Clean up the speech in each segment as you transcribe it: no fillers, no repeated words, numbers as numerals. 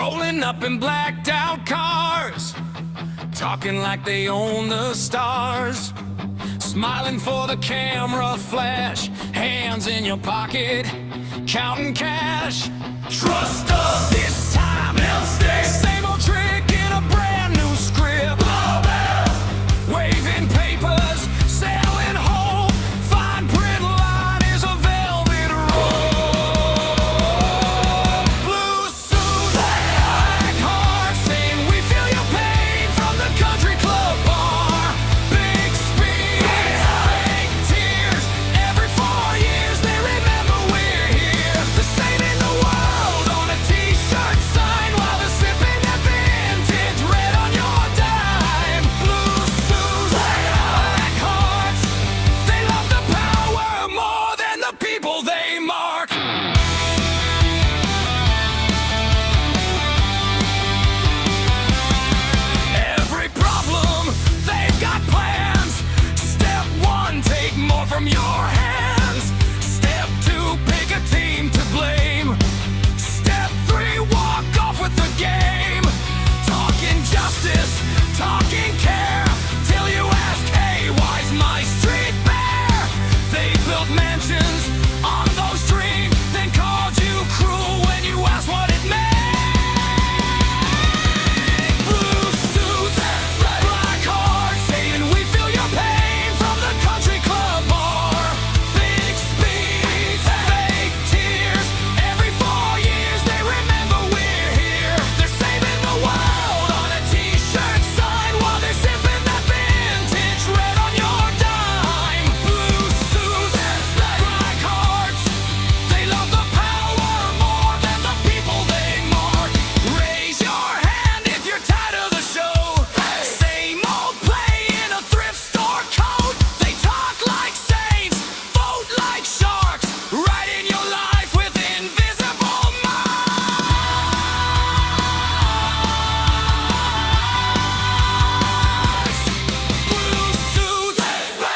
Rolling up in blacked out cars, talking like they own the stars. Smiling for the camera flash, hands in your pocket, counting cash. Trust us, this time they'll stay. Same old trick in a brand new script. Waving papers, selling hope. Fine print line is a velvet rope. Blue suits, black hearts, saying we feel your pain from the country club bar. Big speed, fake tears. Every 4 years they remember we're here. They're saving the world on a t-shirt sign while they're sipping that vintage red on your dime. Blue suits, black hearts, they love the power more than the people they mark. Every problem, they've got plans. Step 1, take more from your hands. Step 2, pick a team to blame. Step 3, walk off with the game. Talking justice, talking care, till you ask, hey, why's my street bare? They built mansions on those dreams, then called you cruel when you asked what it meant. Blue suits, black hearts, saying we feel your pain from the country club bar. Big speeds, fake tears. Every 4 years they remember we're here. They're saving the world on a t-shirt sign while they're sipping that vintage red on your dime. Blue suits, black hearts, they love the power more than the people they mark. Raise your hand if you're tired of the show. Same old play in a thrift store coat. They talk like saints, vote like sharks, writing your life with invisible marks. Blue suits,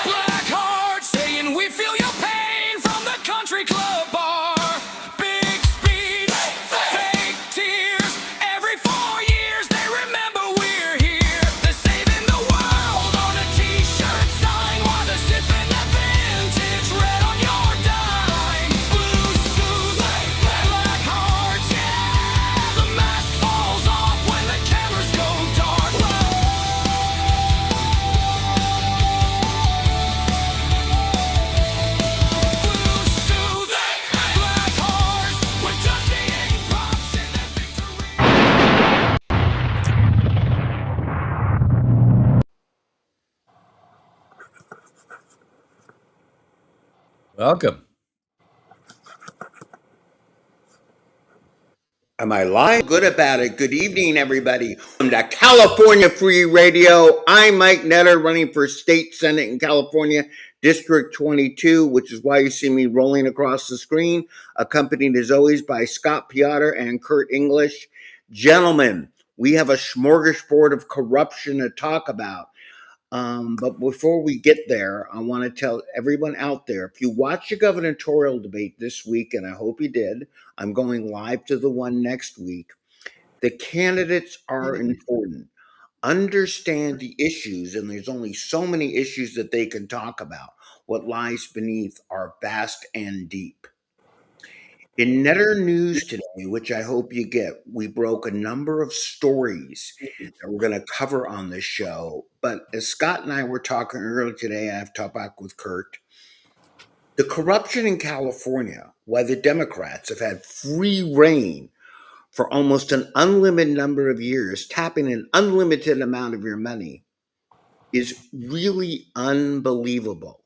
black hearts, saying we feel your pain from the country club bar. Big speed, fake tears. Every 4 years they remember we're here. They're saving the world on a t-shirt sign while they're sipping that vintage red on your dime. Blue suits, black hearts, yeah. The mask falls off when the cameras go dark. Blue suits, black hearts, with Dundee ain't props in that victory. Welcome. Am I lying? Good about it. Good evening, everybody. Welcome to California Free Radio. I'm Mike Netter, running for State Senate in California, District 22, which is why you see me rolling across the screen, accompanied as always by Scott Piotr and Kurt English. Gentlemen, we have a smorgasbord of corruption to talk about. But before we get there, I want to tell everyone out there, if you watch the gubernatorial debate this week, and I hope you did, I'm going live to the one next week. The candidates are important. Understand the issues, and there's only so many issues that they can talk about. What lies beneath are vast and deep. In Netter News today, which I hope you get, we broke a number of stories that we're going to cover on this show. But as Scott and I were talking earlier today, I've talked back with Kurt, the corruption in California, why the Democrats have had free reign for almost an unlimited number of years, tapping an unlimited amount of your money, is really unbelievable.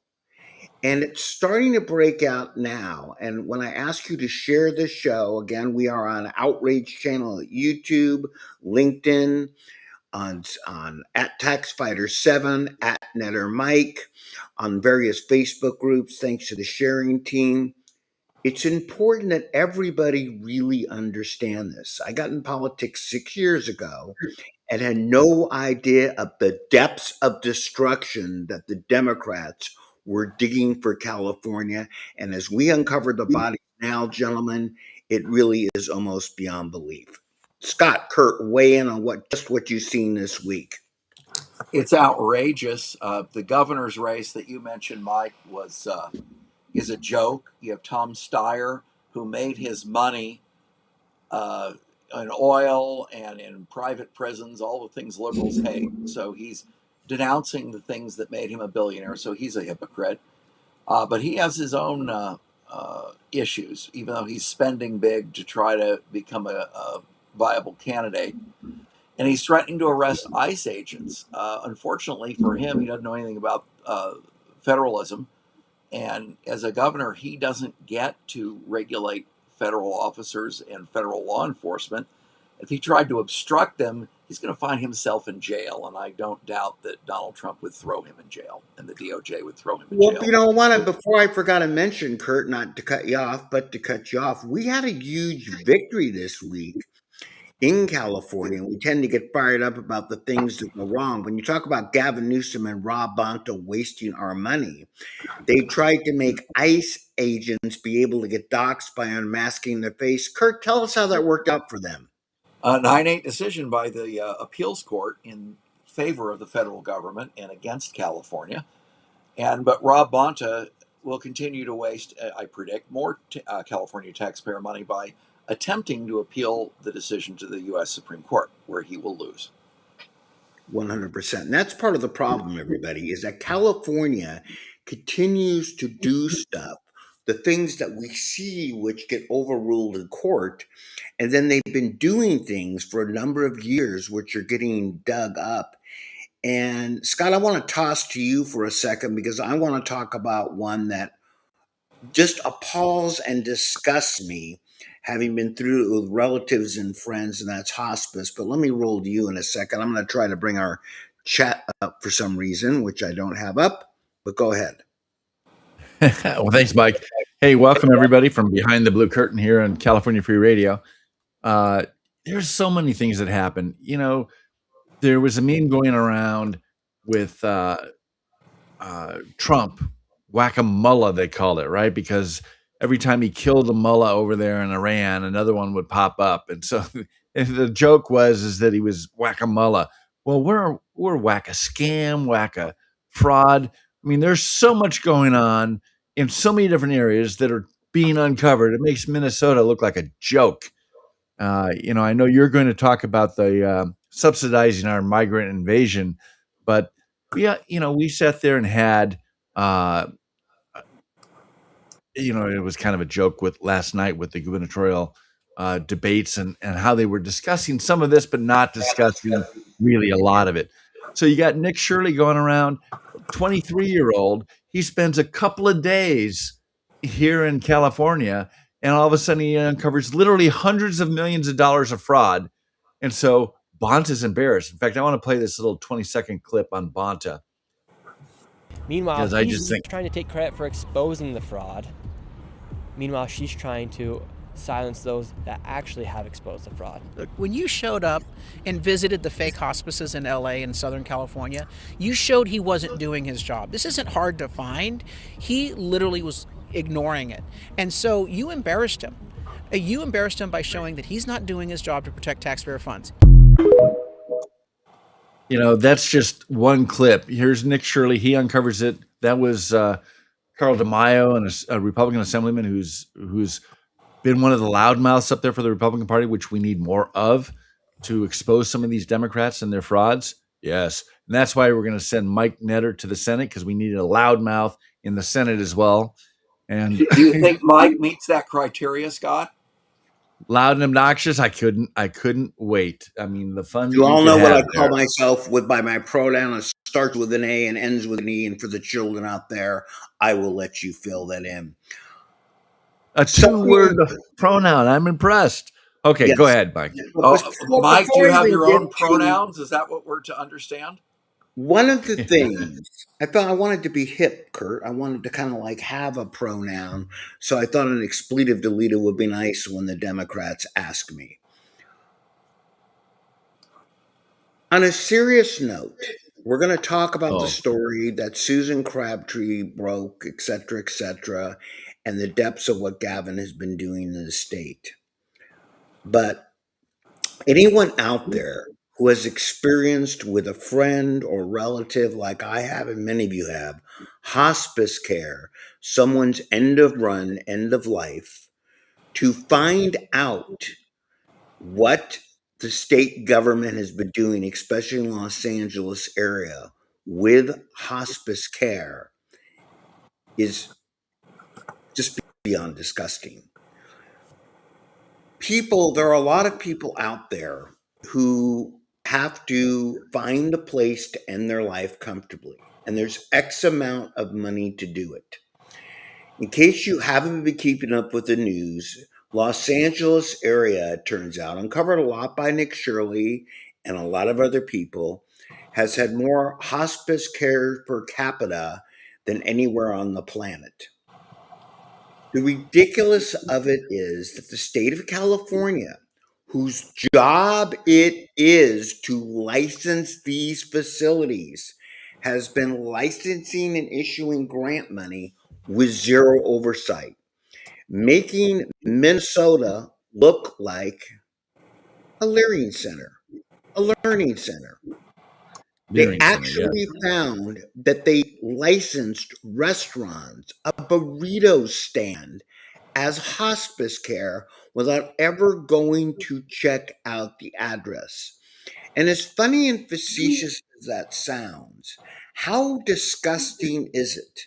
And it's starting to break out now. And when I ask you to share this show, again, we are on Outrage channel at YouTube, LinkedIn, on at TaxFighter7, at Netter Mike, on various Facebook groups, thanks to the sharing team. It's important that everybody really understand this. I got in politics 6 years ago and had no idea of the depths of destruction that the Democrats were digging for California. And as we uncover the body now, gentlemen, it really is almost beyond belief. Scott, Kurt, weigh in on what you've seen this week. It's outrageous. The governor's race that you mentioned, Mike, is a joke. You have Tom Steyer, who made his money in oil and in private prisons, all the things liberals hate. So he's denouncing the things that made him a billionaire. So he's a hypocrite. But he has his own issues, even though he's spending big to try to become a viable candidate. And he's threatening to arrest ICE agents. Unfortunately for him, he doesn't know anything about federalism. And as a governor, he doesn't get to regulate federal officers and federal law enforcement. If he tried to obstruct them, he's going to find himself in jail. And I don't doubt that Donald Trump would throw him in jail and the DOJ would throw him in Well, jail. before I forgot to mention, Kurt, not to cut you off, but to cut you off, we had a huge victory this week in California. We tend to get fired up about the things that go wrong. When you talk about Gavin Newsom and Rob Bonta wasting our money, they tried to make ICE agents be able to get doxxed by unmasking their face. Kurt, tell us how that worked out for them. A 9-8 decision by the appeals court in favor of the federal government and against California. But Rob Bonta will continue to waste, I predict, more California taxpayer money by attempting to appeal the decision to the U.S. Supreme Court, where he will lose. 100%. And that's part of the problem, everybody, is that California continues to do stuff, the things that we see which get overruled in court, and then they've been doing things for a number of years which are getting dug up. And Scott, I want to toss to you for a second because I want to talk about one that just appalls and disgusts me, having been through it with relatives and friends, and that's hospice. But let me roll to you in a second. I'm going to try to bring our chat up for some reason, which I don't have up, but go ahead. Well, thanks, Mike. Hey, welcome everybody from behind the blue curtain here on California Free Radio. There's so many things that happen. There was a meme going around with Trump, whack-a-mullah, they called it, right? Because every time he killed a mullah over there in Iran, another one would pop up. And so the joke is that he was whack-a-mullah. Well, we're whack-a-scam, whack-a-fraud. I mean, there's so much going on in so many different areas that are being uncovered. It makes Minnesota look like a joke. I know you're going to talk about the subsidizing our migrant invasion, but we sat there and had, it was kind of a joke with last night with the gubernatorial debates and how they were discussing some of this, but not discussing really a lot of it. So you got Nick Shirley going around, 23-year-old. He spends a couple of days here in California, and all of a sudden he uncovers literally hundreds of millions of dollars of fraud. And so Bonta's embarrassed. In fact, I want to play this little 20-second clip on Bonta. Meanwhile, I he's just think trying to take credit for exposing the fraud. Meanwhile, she's trying to silence those that actually have exposed the fraud. Look, when you showed up and visited the fake hospices in LA and Southern California, you showed he wasn't doing his job. This isn't hard to find. He literally was ignoring it. And so you embarrassed him. You embarrassed him by showing that he's not doing his job to protect taxpayer funds. That's just one clip. Here's Nick Shirley. He uncovers it. That was Carl DeMaio, and a Republican assemblyman who's been one of the loudmouths up there for the Republican Party, which we need more of to expose some of these Democrats and their frauds. Yes. And that's why we're going to send Mike Netter to the Senate, because we need a loudmouth in the Senate as well. And Do you think Mike meets that criteria, Scott? Loud and obnoxious. I couldn't wait. I mean, the fun. You all know what I call myself by my pronoun. It starts with an A and ends with an E. And for the children out there, I will let you fill that in. A 2-word pronoun. I'm impressed. Okay, yes. Go ahead, Mike. Mike, do you have your own pronouns? Is that what we're to understand? One of the things I thought I wanted to be hip, Kurt. I wanted to kind of have a pronoun. So I thought an expletive deleter would be nice when the Democrats ask me. On a serious note, we're going to talk about the story that Susan Crabtree broke, et cetera, and the depths of what Gavin has been doing in the state. But Anyone out there who has experienced with a friend or relative, like I have and many of you have, hospice care, someone's end of run, end of life, to find out what the state government has been doing, especially in Los Angeles area, with hospice care is just beyond disgusting. There are a lot of people out there who have to find a place to end their life comfortably, and there's X amount of money to do it. In case you haven't been keeping up with the news, Los Angeles area, it turns out, uncovered a lot by Nick Shirley and a lot of other people, has had more hospice care per capita than anywhere on the planet. The ridiculous of it is that the state of California, whose job it is to license these facilities, has been licensing and issuing grant money with zero oversight, making Minnesota look like a learning center, a learning center. They Learning center, yeah. actually found that they licensed restaurants, a burrito stand, as hospice care without ever going to check out the address. And as funny and facetious as that sounds, how disgusting is it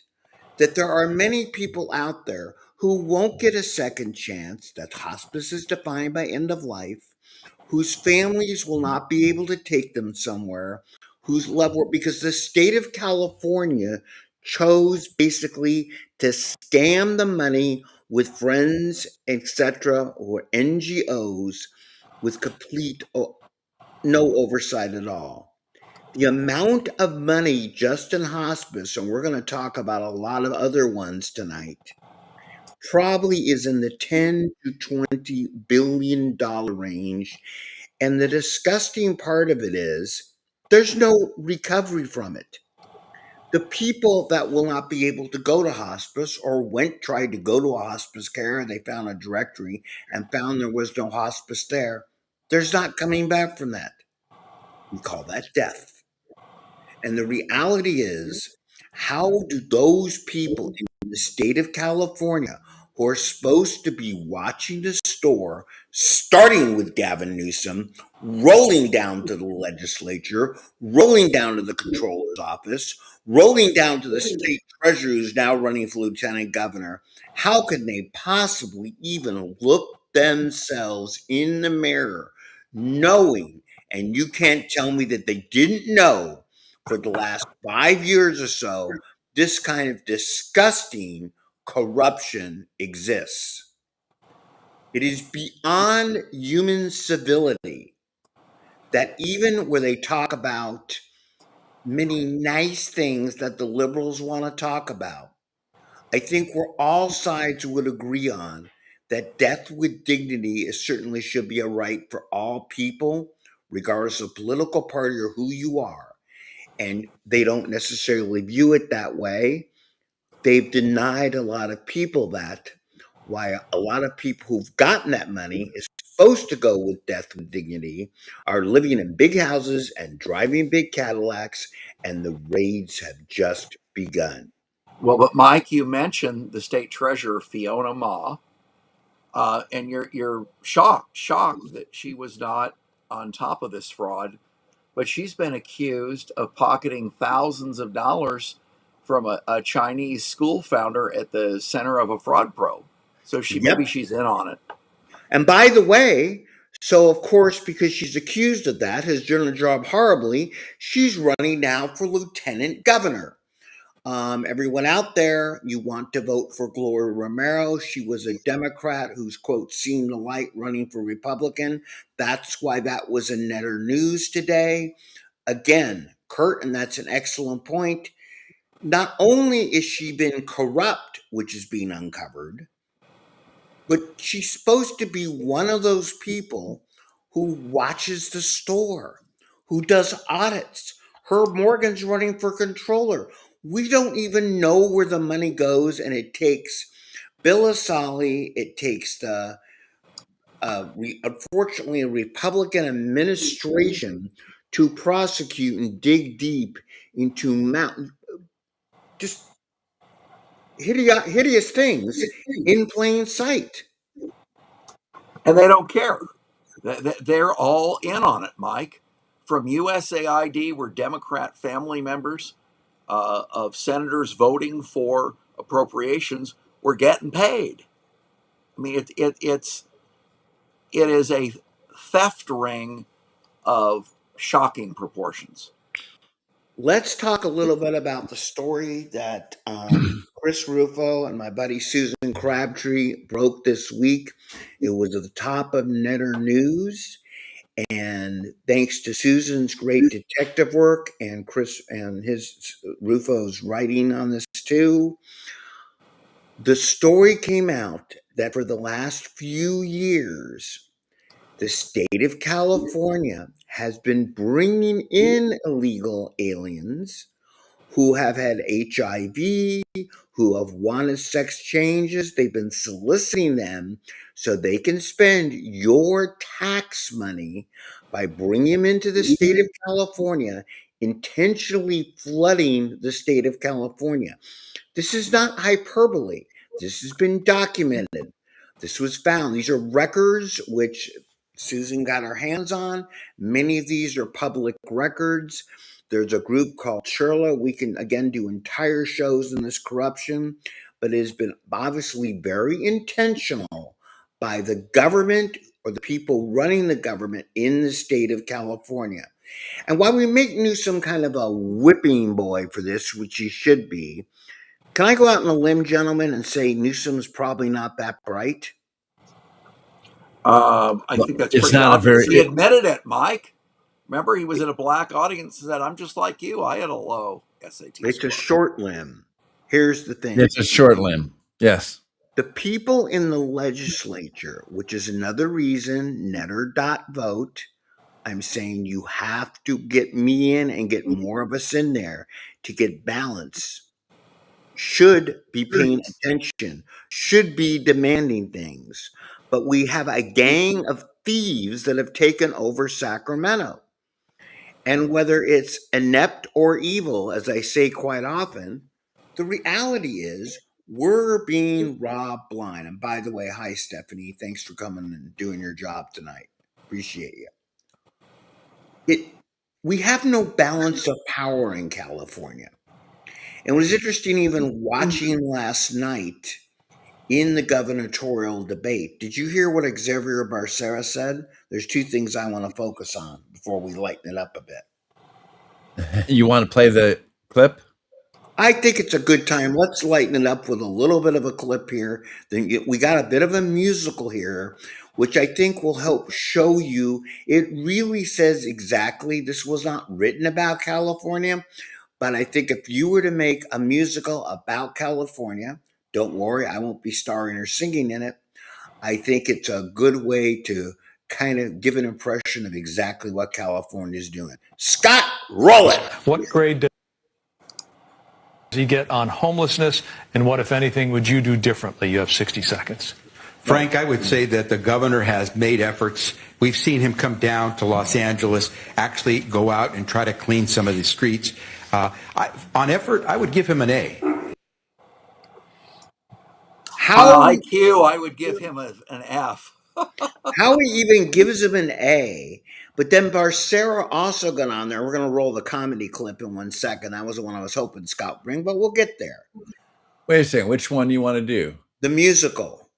that there are many people out there who won't get a second chance, that hospice is defined by end of life, whose families will not be able to take them somewhere, whose level, because the state of California chose basically to scam the money with friends, etc., or NGOs with complete no oversight at all. The amount of money just in hospice, and we're going to talk about a lot of other ones tonight, probably is in the 10 to 20 billion dollar range. And the disgusting part of it is there's no recovery from it. The people that will not be able to go to hospice or tried to go to a hospice care and they found a directory and found there was no hospice there, there's not coming back from that. We call that death. And the reality is, how do those people in the state of California who are supposed to be watching the store, starting with Gavin Newsom, rolling down to the legislature, rolling down to the controller's office, rolling down to the state treasurer who's now running for lieutenant governor, how can they possibly even look themselves in the mirror knowing, and you can't tell me that they didn't know for the last 5 years or so, this kind of disgusting corruption exists. It is beyond human civility that even where they talk about many nice things that the liberals want to talk about, I think where all sides would agree on that death with dignity certainly should be a right for all people, regardless of political party or who you are. And they don't necessarily view it that way. They've denied a lot of people that. Why a lot of people who've gotten that money is supposed to go with death with dignity are living in big houses and driving big Cadillacs, and the raids have just begun. Well, but Mike, you mentioned the state treasurer Fiona Ma, and you're shocked that she was not on top of this fraud, but she's been accused of pocketing thousands of dollars from a Chinese school founder at the center of a fraud probe. So maybe Yep. she's in on it. And by the way, so of course, because she's accused of that, has done her job horribly, she's running now for lieutenant governor. Everyone out there, you want to vote for Gloria Romero. She was a Democrat who's, quote, seen the light running for Republican. That's why that was in Netter News today. Again, Kurt, and that's an excellent point. Not only is she been corrupt, which is being uncovered, but she's supposed to be one of those people who watches the store, who does audits. Herb Morgan's running for controller. We don't even know where the money goes, and it takes Bill Asali, it takes the unfortunately, a Republican administration to prosecute and dig deep into just hideous things in plain sight. And they don't care. They're all in on it, Mike. From USAID, where Democrat family members of senators voting for appropriations were getting paid. I mean, it is a theft ring of shocking proportions. Let's talk a little bit about the story that Chris Rufo and my buddy Susan Crabtree broke this week. It was at the top of Netter News, and thanks to Susan's great detective work and Chris and Rufo's writing on this too, the story came out that for the last few years, the state of California has been bringing in illegal aliens who have had HIV, who have wanted sex changes. They've been soliciting them so they can spend your tax money by bringing them into the state of California, intentionally flooding the state of California. This is not hyperbole. This has been documented. This was found. These are records which Susan got her hands on. Many of these are public records. There's a group called Sherla. We can, again, do entire shows on this corruption, but it has been obviously very intentional by the government or the people running the government in the state of California. And while we make Newsom kind of a whipping boy for this, which he should be, can I go out on a limb, gentlemen, and say Newsom's probably not that bright? I think that's It's pretty not a obvious. very- He admitted it, Mike. Remember, he was in a black audience and said, "I'm just like you. I had a low SAT It's score." a short limb. Here's the thing. It's a short limb. Yes. The people in the legislature, which is another reason Netter.vote, I'm saying you have to get me in and get more of us in there to get balance, should be paying attention, should be demanding things. But we have a gang of thieves that have taken over Sacramento. And whether it's inept or evil, as I say quite often, the reality is we're being robbed blind. And by the way, hi, Stephanie. Thanks for coming and doing your job tonight. Appreciate you. We have no balance of power in California. And it was interesting even watching last night in the gubernatorial debate. Did you hear what Xavier Becerra said? There's two things I want to focus on before we lighten it up a bit. You want to play the clip? I think it's a good time. Let's lighten it up with a little bit of a clip here. Then we got a bit of a musical here, which I think will help show you. It really says exactly, this was not written about California, but I think if you were to make a musical about California, don't worry, I won't be starring or singing in it. I think it's a good way to kind of give an impression of exactly what California is doing. Scott, roll it. What grade does he get on homelessness, and what, if anything, would you do differently? You have 60 seconds. Frank, I would say that the governor has made efforts. We've seen him come down to Los Angeles, actually go out and try to clean some of the streets. On effort, I would give him an A. How IQ, I would give him an F. how he even gives him an A, but then Becerra also got on there. We're going to roll the comedy clip in 1 second. That was the one I was hoping Scott would bring, but we'll get there. Wait a second. Which one do you want to do? The musical.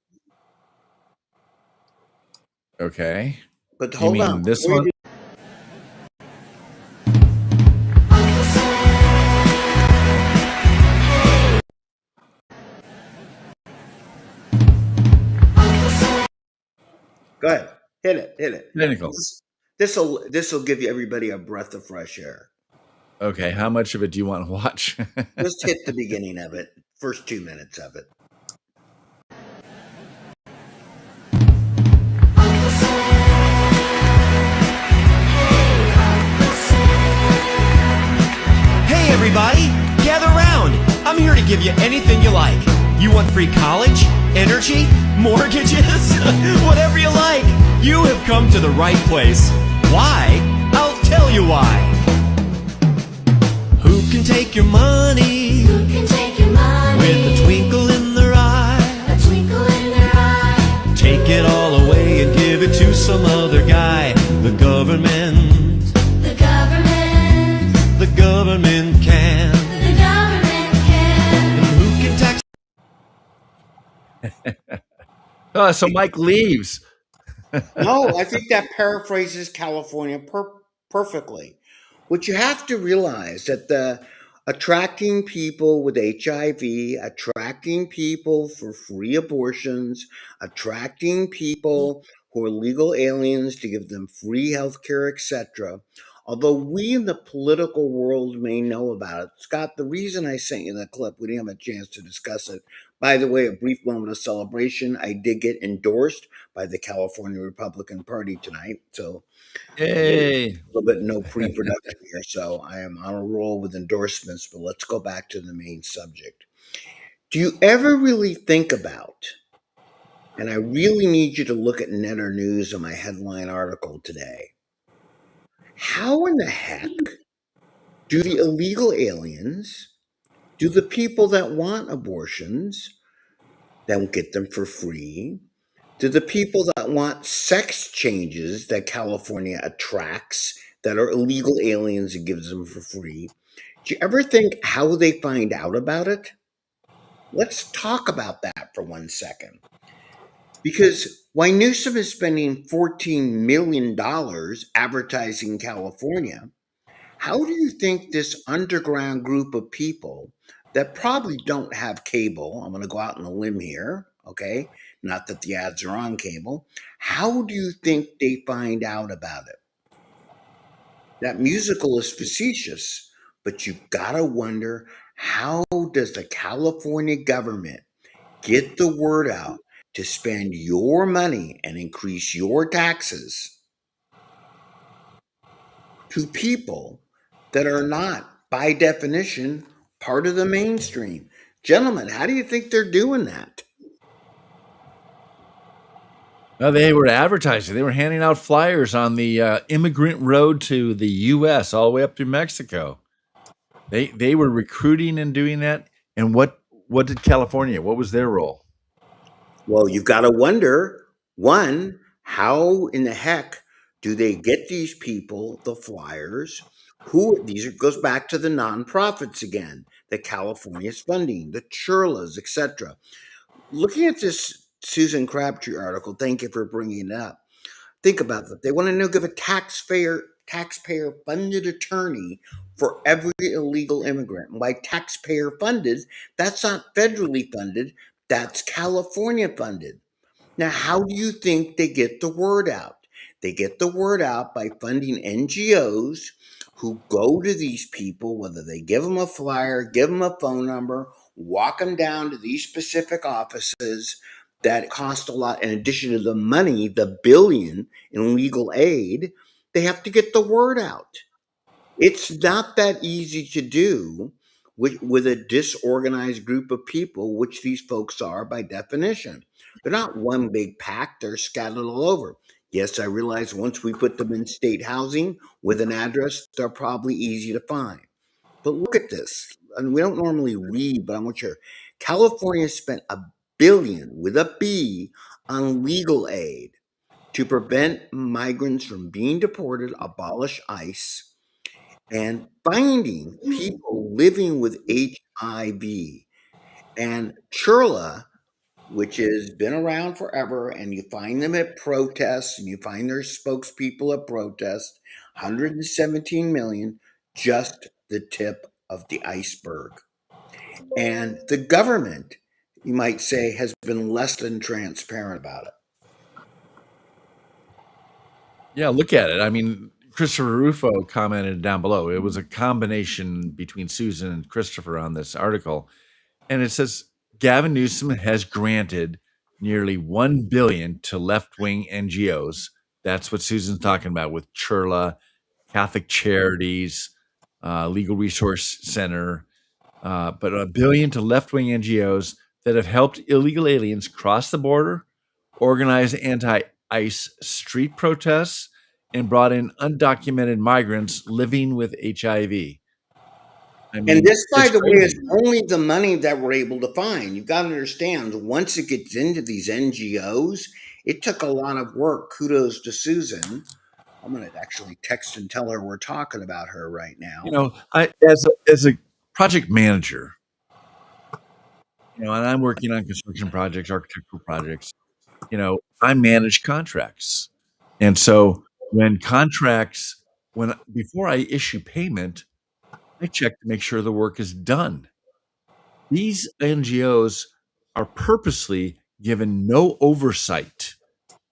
Okay. But You hold mean on. this Before one? you Go ahead. Hit it. Clinicals. This will give you everybody a breath of fresh air. Okay. How much of it do you want to watch? Just hit the beginning of it, first 2 minutes of it. Hey everybody, gather round. I'm here to give you anything you like. You want free college, energy, mortgages, whatever you like. You have come to the right place. Why? I'll tell you why. Who can take your money? Who can take your money? With a twinkle in their eye. A twinkle in their eye. Take it all away and give it to some other guy. The government. The government. The government can. The government can. And who can tax? So Mike leaves. No, I think that paraphrases California perfectly. What you have to realize that the attracting people with HIV, attracting people for free abortions, attracting people who are legal aliens to give them free health care, etc. Although we in the political world may know about it, Scott, the reason I sent you that clip, we didn't have a chance to discuss it. By the way, a brief moment of celebration. I did get endorsed by the California Republican Party tonight. So Yay. a little bit no pre-production here. So I am on a roll with endorsements, but let's go back to the main subject. Do you ever really think about, and I really need you to look at Netter News in my headline article today, how in the heck do the illegal aliens, do the people that want abortions, that get them for free, do the people that want sex changes that California attracts, that are illegal aliens and gives them for free, do you ever think how they find out about it? Let's talk about that for 1 second. Because while Newsom is spending $14 million advertising California, how do you think this underground group of people that probably don't have cable, I'm going to go out on a limb here, okay? Not that the ads are on cable. How do you think they find out about it? That musical is facetious, but you've got to wonder, how does the California government get the word out to spend your money and increase your taxes to people that are not, by definition, part of the mainstream? Gentlemen, how do you think they're doing that? No, they were advertising. They were handing out flyers on the immigrant road to the U.S. all the way up through Mexico. They were recruiting and doing that. And what did California? What was their role? Well, you've got to wonder, one, how in the heck do they get these people the flyers? These goes back to the nonprofits again that California is funding, the Churlas, etc. Looking at this Susan Crabtree article, thank you for bringing it up. Think about that. They want to give a taxpayer-funded attorney for every illegal immigrant. And by taxpayer-funded, that's not federally funded. That's California funded. Now, how do you think they get the word out? They get the word out by funding NGOs who go to these people, whether they give them a flyer, give them a phone number, walk them down to these specific offices that cost a lot. In addition to the money, the billion in legal aid, they have to get the word out. It's not that easy to do with a disorganized group of people, which these folks are by definition. They're not one big pack, they're scattered all over. Yes, I realize once we put them in state housing with an address, they're probably easy to find. But look at this. And we don't normally read, but I want you. California spent $1 billion with a B on legal aid to prevent migrants from being deported, abolish ICE, and finding people living with HIV. And Churla, which has been around forever, and you find them at protests, and you find their spokespeople at protests, 117 million, just the tip of the iceberg. And the government, you might say, has been less than transparent about it. Yeah, look at it. I mean, Christopher Rufo commented down below. It was a combination between Susan and Christopher on this article. And it says Gavin Newsom has granted nearly $1 billion to left-wing NGOs. That's what Susan's talking about with Churla, Catholic Charities, Legal Resource Center, but $1 billion to left-wing NGOs that have helped illegal aliens cross the border, organize anti-ICE street protests, and brought in undocumented migrants living with HIV. I And mean, this, by it's the way, is crazy. only the money that we're able to find. You've got to understand, once it gets into these NGOs, it took a lot of work. Kudos to Susan. I'm going to actually text and tell her we're talking about her right now. You know, as a project manager, and I'm working on construction projects, architectural projects. I manage contracts, and so when before I issue payment, I check to make sure the work is done. These NGOs are purposely given no oversight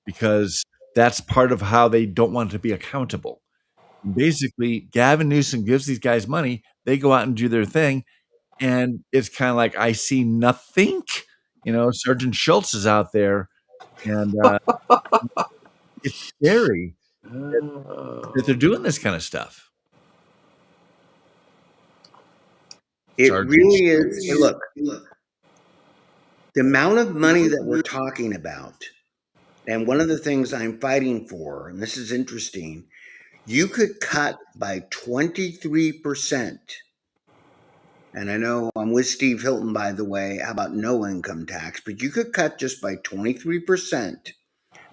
because that's part of how they don't want to be accountable. Basically, Gavin Newsom gives these guys money, they go out and do their thing, and it's kind of like I see nothing. Sergeant Schultz is out there, and it's scary that they're doing this kind of stuff. It Sergeant really is. Hey, look, the amount of money that we're talking about, and one of the things I'm fighting for, and this is interesting, you could cut by 23%. And I know I'm with Steve Hilton, by the way, how about no income tax? But you could cut just by 23%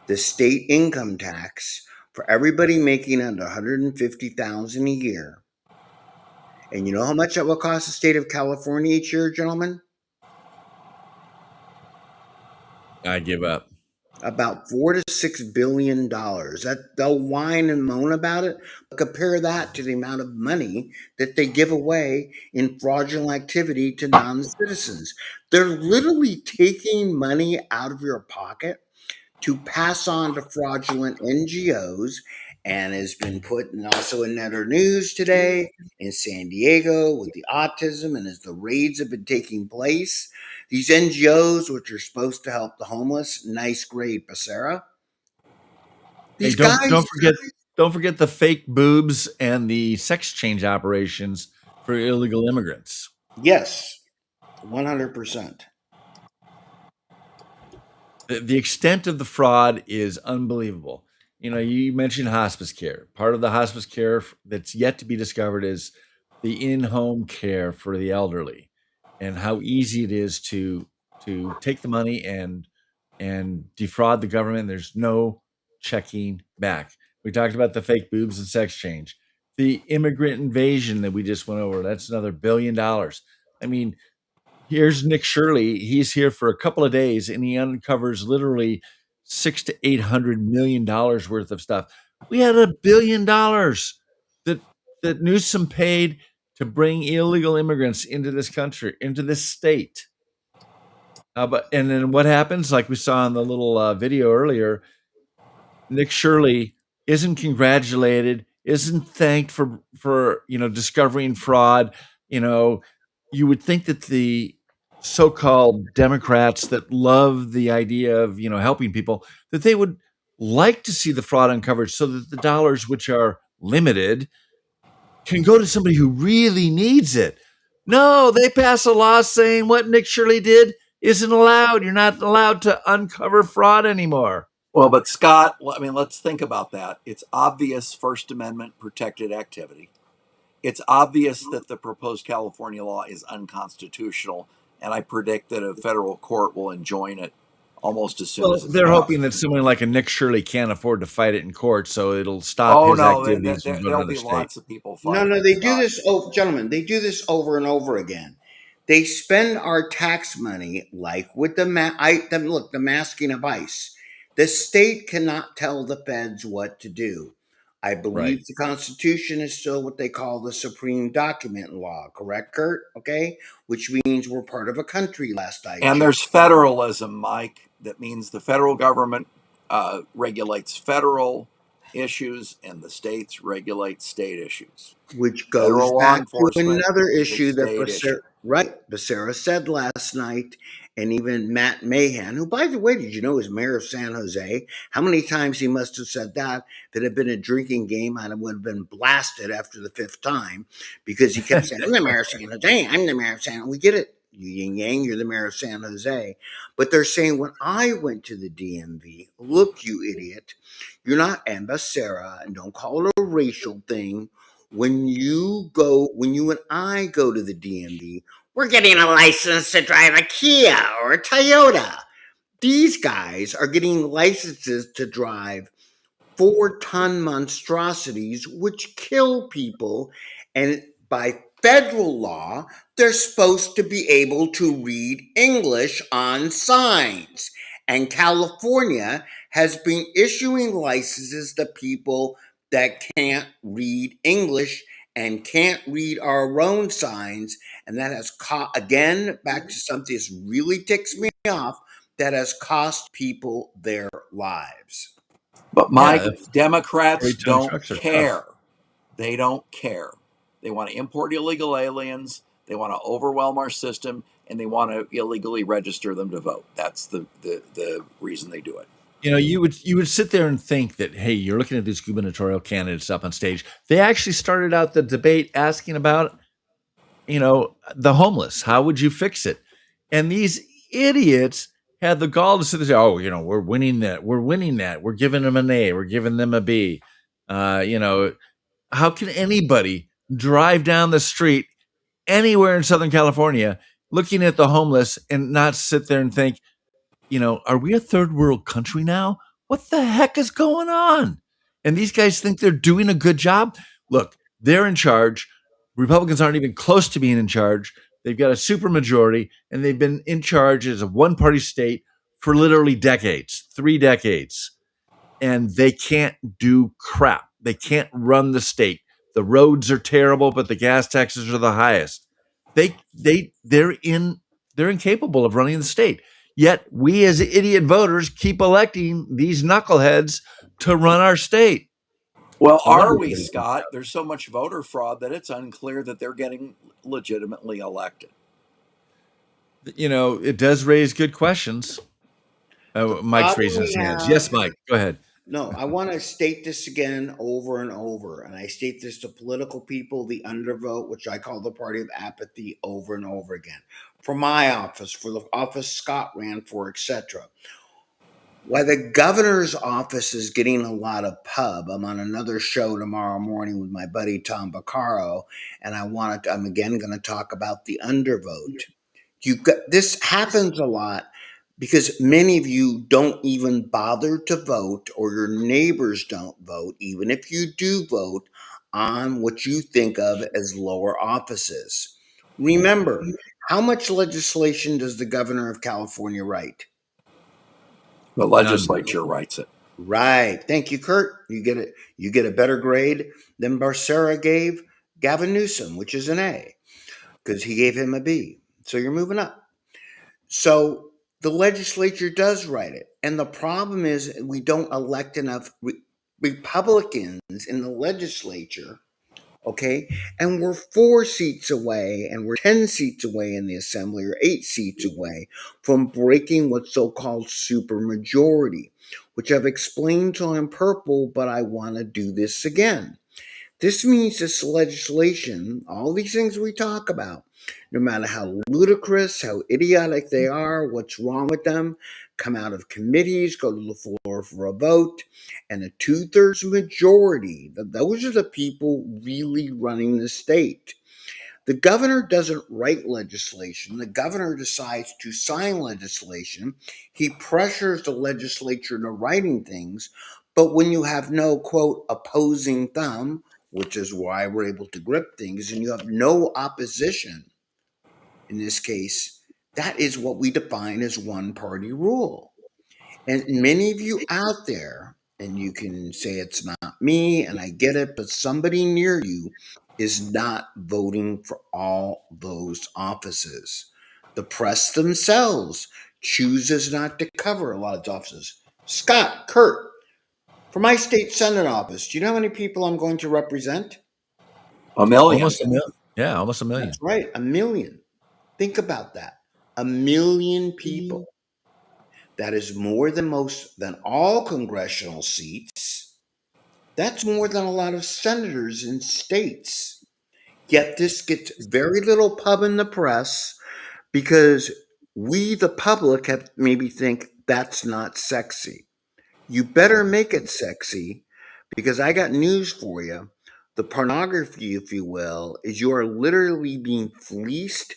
the state income tax for everybody making under $150,000 a year. And you know how much that will cost the state of California each year, gentlemen? I give up. About $4 to $6 billion. That they'll whine and moan about it. But compare that to the amount of money that they give away in fraudulent activity to non-citizens. They're literally taking money out of your pocket to pass on to fraudulent NGOs, and has been put in also in Netter News today in San Diego with the autism, and as the raids have been taking place, these NGOs, which are supposed to help the homeless, nice, great, Becerra. Hey, These guys, don't forget the fake boobs and the sex change operations for illegal immigrants. yes, 100%. The extent of the fraud is unbelievable. You mentioned hospice care. Part of the hospice care that's yet to be discovered is the in-home care for the elderly, and how easy it is to take the money and defraud the government. There's no checking back. We talked about the fake boobs and sex change, the immigrant invasion that we just went over. That's another $1 billion. I mean, here's Nick Shirley. He's here for a couple of days, and he uncovers literally $600 to $800 million worth of stuff. We had $1 billion that Newsom paid to bring illegal immigrants into this country, into this state. And then what happens? Like we saw in the little video earlier, Nick Shirley isn't congratulated, isn't thanked for discovering fraud. You would think that the so-called Democrats that love the idea of helping people, that they would like to see the fraud uncovered so that the dollars, which are limited, can go to somebody who really needs it. No, they pass a law saying what Nick Shirley did isn't allowed. You're not allowed to uncover fraud anymore. Well, but Scott, I mean, let's think about that. It's obvious First Amendment protected activity. It's obvious that the proposed California law is unconstitutional, and I predict that a federal court will enjoin it almost as soon as it's they're passed. hoping that someone like a Nick Shirley can't afford to fight it in court, so it'll stop his activities from going there'll to be the state. lots of people fighting. No, they do this. Oh, gentlemen, they do this over and over again. They spend our tax money like with the the masking of ICE. The state cannot tell the feds what to do. I believe Right. the Constitution is still what they call the supreme document law, correct, Kurt? Okay, which means we're part of a country. Last I And checked. there's federalism, Mike. That means the federal government regulates federal issues, and the states regulate state issues. Which goes Federal law back to enforcement another is a issue that state issue. Becerra said last night, and even Matt Mahan, who, by the way, did you know is mayor of San Jose? How many times he must have said that had been a drinking game, and would have been blasted after the fifth time because he kept saying, I'm the mayor of San Jose, I'm the mayor of San Jose. We get it. You yin yang, you're the mayor of San Jose. But they're saying, when I went to the DMV, look, you idiot, you're not Ambassador, and don't call it a racial thing. When you and I go to the DMV, we're getting a license to drive a Kia or a Toyota. These guys are getting licenses to drive 4-ton monstrosities which kill people, and by federal law they're supposed to be able to read English on signs, and California has been issuing licenses to people that can't read English and can't read our own signs, and that has again, back to something that really ticks me off, that has cost people their lives. But Mike, Yeah, Democrats 40-ton don't trucks are care. tough. They don't care. They want to import illegal aliens. They want to overwhelm our system, and they want to illegally register them to vote. That's the reason they do it. You know, you would sit there and think that, hey, you're looking at these gubernatorial candidates up on stage. They actually started out the debate asking about, the homeless. How would you fix it? And these idiots had the gall to sit there and say, oh, we're winning that. We're winning that. We're giving them an A. We're giving them a B. How can anybody drive down the street anywhere in Southern California looking at the homeless and not sit there and think, are we a third world country now? What the heck is going on? And these guys think they're doing a good job. Look, they're in charge. Republicans aren't even close to being in charge. They've got a supermajority, and they've been in charge as a one-party state for literally decades, 3 decades. And they can't do crap. They can't run the state. The roads are terrible, but the gas taxes are the highest. They're incapable of running the state. Yet we as idiot voters keep electing these knuckleheads to run our state. Well, I wonder are what we, they think Scott? about There's so much voter fraud that it's unclear that they're getting legitimately elected. it. It does raise good questions. The Mike's problem raising we his hands. have, Yes, Mike, go ahead. no, I want to state this again over and over, and I state this to political people, the undervote, which I call the party of apathy, over and over again. For my office, for the office Scott ran for, etc. Why the governor's office is getting a lot of pub. I'm on another show tomorrow morning with my buddy Tom Baccaro, and I'm again going to talk about the undervote. This happens a lot because many of you don't even bother to vote, or your neighbors don't vote, even if you do vote, on what you think of as lower offices. Remember, how much legislation does the governor of California write? The legislature writes it. Right. Thank you, Kurt. You get a better grade than Becerra gave Gavin Newsom, which is an A, because he gave him a B. So you're moving up. So the legislature does write it. And the problem is we don't elect enough Republicans in the legislature. Okay. And we're 4 seats away, and we're 10 seats away in the assembly, or 8 seats away from breaking what's so-called supermajority, which I've explained till I'm purple, but I want to do this again. This means this legislation, all these things we talk about, no matter how ludicrous, how idiotic they are, what's wrong with them, come out of committees, go to the floor for a vote, and a 2/3 majority. Those are the people really running the state. The governor doesn't write legislation. The governor decides to sign legislation. He pressures the legislature into writing things. But when you have no, quote, opposing thumb, which is why we're able to grip things, and you have no opposition, in this case, that is what we define as one party rule. And many of you out there, and you can say it's not me, and I get it, but somebody near you is not voting for all those offices. The press themselves chooses not to cover a lot of offices. Scott, Kurt, for my state Senate office, do you know how many people I'm going to represent? A million. Almost a million. Yeah, almost a million. That's right, 1 million. Think about that. 1 million people. That is more than all congressional seats. That's more than a lot of senators in states. Yet this gets very little pub in the press because we, the public, have maybe think that's not sexy. You better make it sexy, because I got news for you. The pornography, if you will, is you are literally being fleeced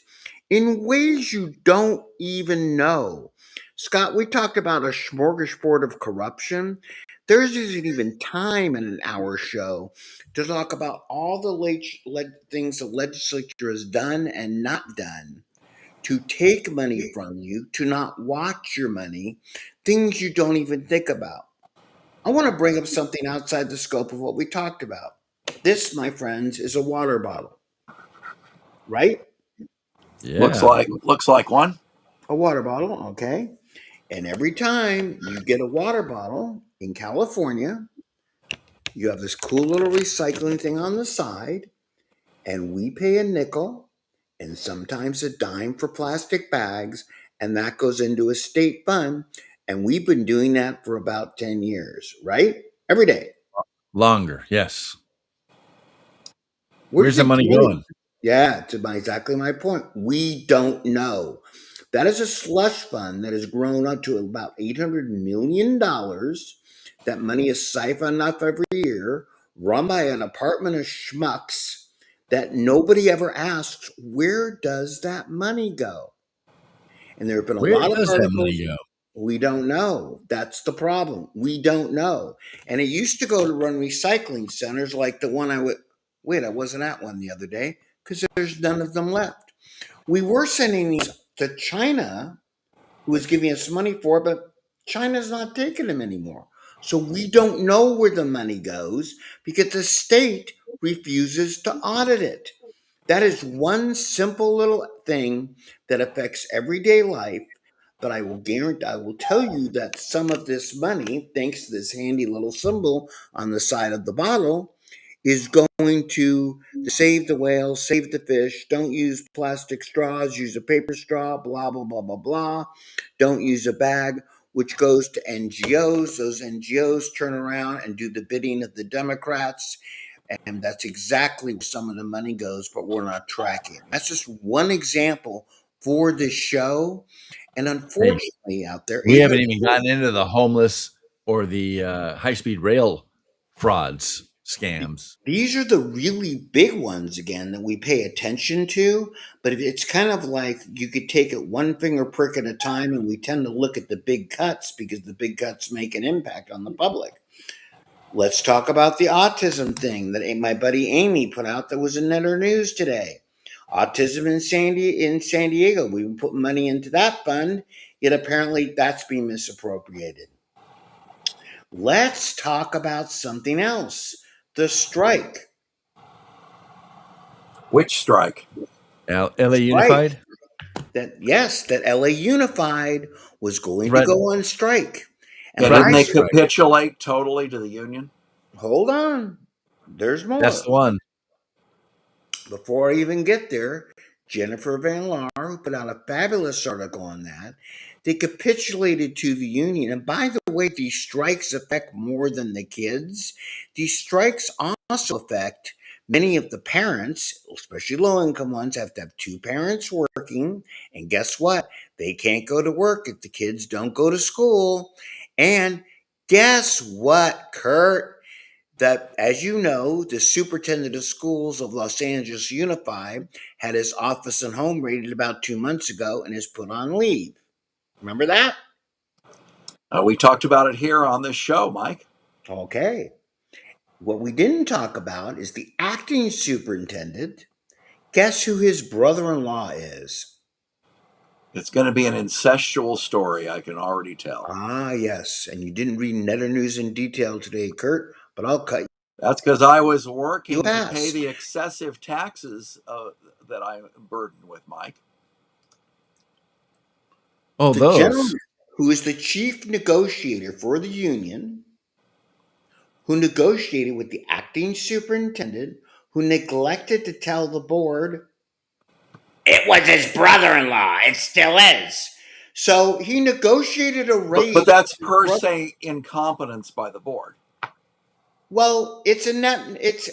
in ways you don't even know. Scott, we talked about a smorgasbord of corruption. There isn't even time in an hour show to talk about all the things the legislature has done and not done to take money from you, to not watch your money, things you don't even think about. I want to bring up something outside the scope of what we talked about. This, my friends, is a water bottle, right? Looks Yeah. like one. A water bottle, okay? And every time you get a water bottle in California, you have this cool little recycling thing on the side, and we pay a nickel and sometimes a dime for plastic bags, and that goes into a state fund. And we've been doing that for about 10 years, right? Every day. Longer. Yes. Where's Where's the it money going? going? Yeah, exactly my point. We don't know. That is a slush fund that has grown up to about $800 million. That money is siphoned off every year, run by an apartment of schmucks that nobody ever asks, where does that money go? And there have been a Where lot of does that articles. money go? We don't know. That's the problem. We don't know. And it used to go to run recycling centers like the one I wasn't at one the other day because there's none of them left. We were sending these to China, who was giving us money for it, but China's not taking them anymore. So we don't know where the money goes because the state refuses to audit it. That is one simple little thing that affects everyday life. But I will tell you that some of this money, thanks to this handy little symbol on the side of the bottle, is going to save the whales, save the fish. Don't use plastic straws, use a paper straw, blah, blah, blah, blah, blah. Don't use a bag, which goes to NGOs. Those NGOs turn around and do the bidding of the Democrats. And that's exactly where some of the money goes, but we're not tracking. That's just one example for this show. And Hey, unfortunately, out there, we haven't 800 even gotten into the homeless or the high-speed rail frauds scams. these are the really big ones again that we pay attention to. But it's kind of like you could take it one finger prick at a time, and we tend to look at the big cuts because the big cuts make an impact on the public. Let's talk about the autism thing that my buddy Amy put out that was in Netter News today. Autism in San Diego. We've been putting money into that fund, yet apparently that's being misappropriated. Let's talk about something else. The strike. Which strike? LA Strike. Unified? That LA Unified was going to Threat- go on strike. And And didn't they strike. capitulate totally to the union? hold on. There's more. That's the one. Before I even get there, Jennifer Van Laar, who put out a fabulous article on that, they capitulated to the union. And by the way, these strikes affect more than the kids. These strikes also affect many of the parents, especially low-income ones, have to have two parents working. And guess what? They can't go to work if the kids don't go to school. And guess what, Kurt? That, as you know, the superintendent of schools of Los Angeles Unified had his office and home raided about 2 months ago and is put on leave. Remember that? We talked about it here on this show, Mike. Okay. What we didn't talk about is the acting superintendent. Guess who his brother-in-law is? It's going to be an incestual story, I can already tell. Ah, yes. And you didn't read Netter News in detail today, Kurt, but I'll cut you. That's because I was working You to asked. pay the excessive taxes that I'm burdened with, Mike. Oh, The those. gentleman who is the chief negotiator for the union, who negotiated with the acting superintendent, who neglected to tell the board it was his brother-in-law. It still is. So he negotiated a raise. But that's per se incompetence by the board. Well, it's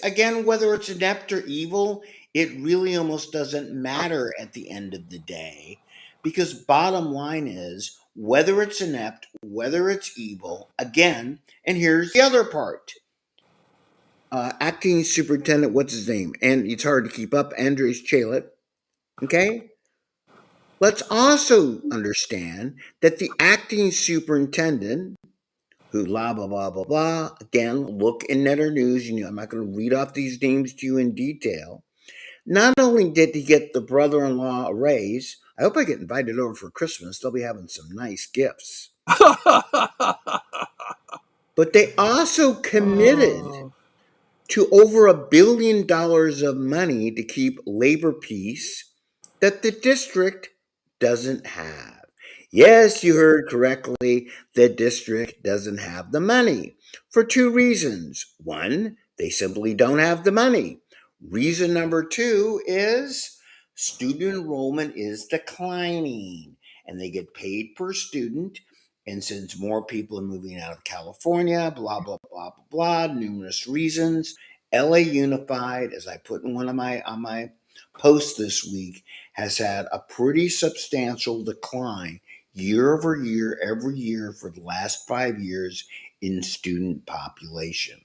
again, whether it's inept or evil, it really almost doesn't matter at the end of the day, Because bottom line is, whether it's inept, whether it's evil, again, and here's the other part. Acting superintendent, what's his name? And it's hard to keep up, Andres Chalet. Okay? Let's also understand that the acting superintendent, who blah, blah, blah, blah, blah, again, look in Netter News, I'm not going to read off these names to you in detail. Not only did he get the brother-in-law a raise, I hope I get invited over for Christmas. They'll be having some nice gifts. But they also committed to over $1 billion of money to keep labor peace that the district doesn't have. Yes, you heard correctly. The district doesn't have the money for two reasons. One, they simply don't have the money. Reason number two is student enrollment is declining and they get paid per student. And since more people are moving out of California, blah, blah, blah, blah, blah, numerous reasons, LA Unified, as I put in one of my posts this week, has had a pretty substantial decline year over year, every year for the last 5 years in student population.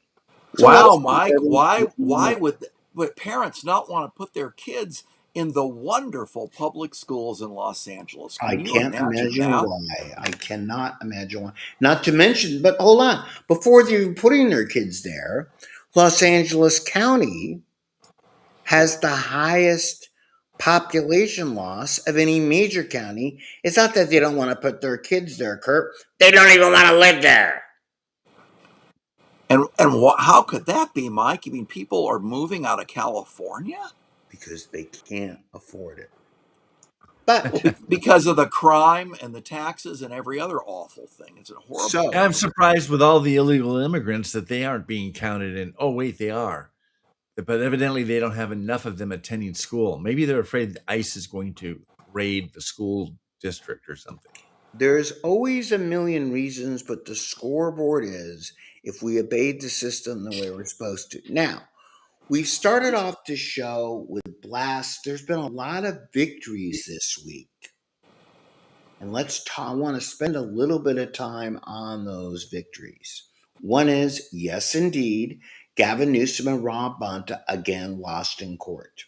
So Wow, Mike, why would parents not want to put their kids in the wonderful public schools in Los Angeles? I Can you can't imagine imagine that? why. I cannot imagine why. Not to mention, but hold on, before they're even putting their kids there, Los Angeles County has the highest population loss of any major county. It's not that they don't want to put their kids there, Kurt. They don't even want to live there. And how could that be, Mike? You mean people are moving out of California? Because they can't afford it. But because of the crime and the taxes and every other awful thing. It's a horrible. So I'm surprised with all the illegal immigrants that they aren't being counted in. Oh, wait, they are. But evidently they don't have enough of them attending school. Maybe they're afraid ICE is going to raid the school district or something. there's always a million reasons, but the scoreboard is if we obeyed the system the way we're supposed to. Now, we started off the show with Blast. There's been a lot of victories this week. And I want to spend a little bit of time on those victories. One is, yes, indeed, Gavin Newsom and Rob Bonta again lost in court.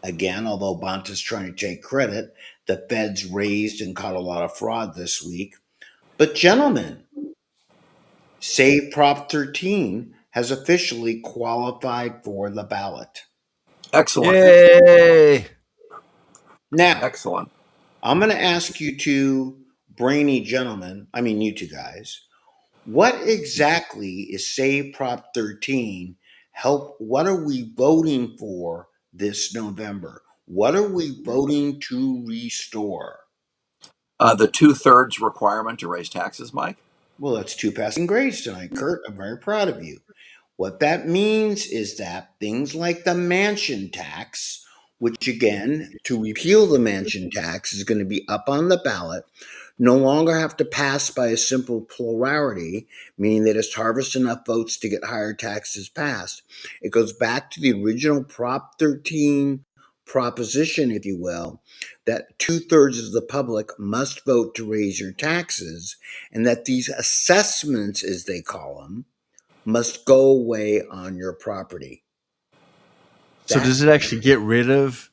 Again, although Bonta's trying to take credit, the feds raised and caught a lot of fraud this week. But gentlemen, Save Prop 13 has officially qualified for the ballot. Excellent. Yay! Now, Excellent. I'm going to ask you two brainy gentlemen, you two guys, what exactly is Save Prop 13? What are we voting for this November? What are we voting to restore? The 2/3 requirement to raise taxes, Mike? Well, that's two passing grades tonight, Kurt. I'm very proud of you. What that means is that things like the mansion tax, which again, to repeal the mansion tax is going to be up on the ballot, no longer have to pass by a simple plurality, meaning they just harvest enough votes to get higher taxes passed. It goes back to the original Prop 13 proposition, if you will, that 2/3 of the public must vote to raise your taxes, and that these assessments, as they call them, must go away on your property. So does it actually get rid of